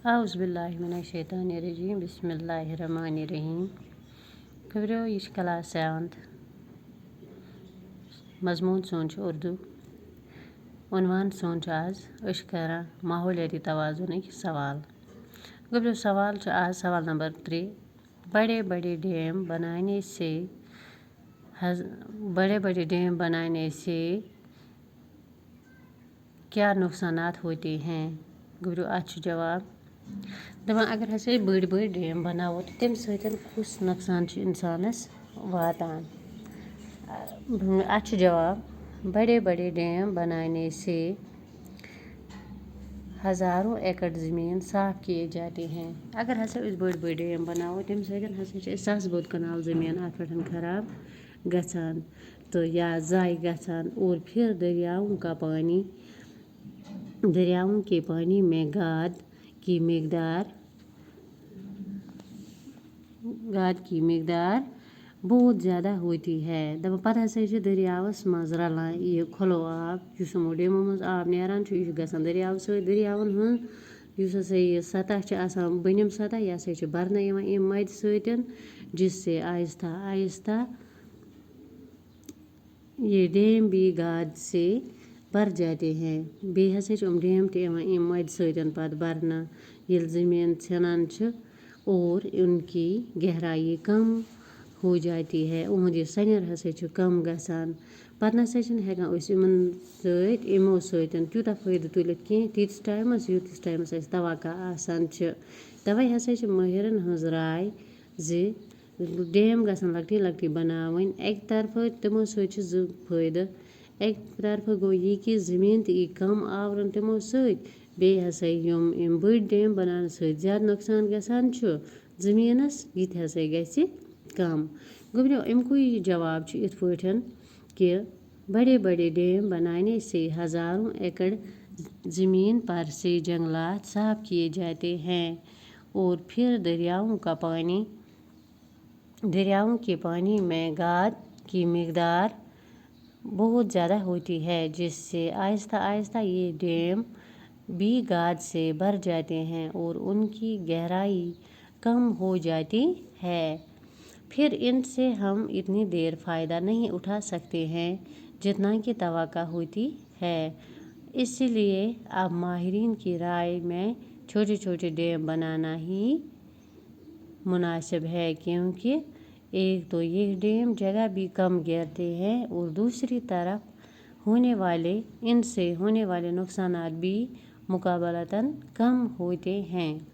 अऊज़ुबिल्लाहिमिनश्शैतानिर्रजीम बिस्मिल्लाहिर्रहमानिर्रहीम। खबरो यह क्लास 7 मजमून सोन उर्दू उन्वान सोन आज करा माहौलियाती तवाज़ुन सवाल। खबरो सवाल आज सवाल नंबर 3। बड़े बड़े डैम बनाने से क्या नुकसानात होते हैं। खबरो अच्छा जवाब दपान अगर हसा बड़ बड़ डैम बनावो तो तम सतन कुछ नुकसान इंसानस वातान। अच्छा जवाब बड़े बड़े डैम बनाने से हज़ारों एकड़ ज़मीन साफ किए जाते हैं। अगर हसा बड़ बड़ डैम बनावो तम सतन हसा सास बोद कनाल ज़मीन अत पे खराब गसान तो या ज़ाय गसान और फिर दरियाओं के पानी में गाद की मिकदार बहुत ज़्यादा होती है। दपा पता हसा दरियावस मज रलान यह खलो आब यमो डेमो मज आब नेरान यह गसान दरियाव सत दरियावन हसा यह सतह बनम सतह यह हसा बरना मद सतन जिससे आहिस्ता आहिस्ता ये डैम भी गाद से भर जाते हैं। बे हसा डैम मद सतन पत बरना ये ज़मीन छनान और उनकी गहराई कम हो जाती है। उहद यह सनर हसा कम गसान पत नसा इमो सतन तूता फ़ायदे तुलित कह तीस टाइमस यूतिस टाइमस तवक्का आसान तवे हसा माहिरन हज राय ज़ डैम गसन लकटी लकटी बनावन एक तरफ तमो सत ज़ फ़ायदे। एक तरफ गो यह कि ज़मीन ती कम आवरन तमो सत बे हसा यम बड़ डैम बनाने सत ज़्यादा नुकसान गसान ज़मीनस यह हसा गस कम। गबरो अमुक जवाब इत पठन कि बड़े बड़े डैम बनाने से हज़ारों एकड़ ज़मीन पर से जंगलात साफ किए जाते हैं और फिर दरियाओं के पानी में गाद की मिकदार बहुत ज़्यादा होती है जिससे आहिस्ता आहिस्ता ये डैम भी गाद से भर जाते हैं और उनकी गहराई कम हो जाती है। फिर इनसे हम इतनी देर फ़ायदा नहीं उठा सकते हैं जितना कि तवक्का होती है। इसलिए अब माहिरीन की राय में छोटे छोटे डैम बनाना ही मुनासिब है क्योंकि एक तो ये डैम जगह भी कम घेरते हैं और दूसरी तरफ इनसे होने वाले नुकसानात भी मुकाबलतन कम होते हैं।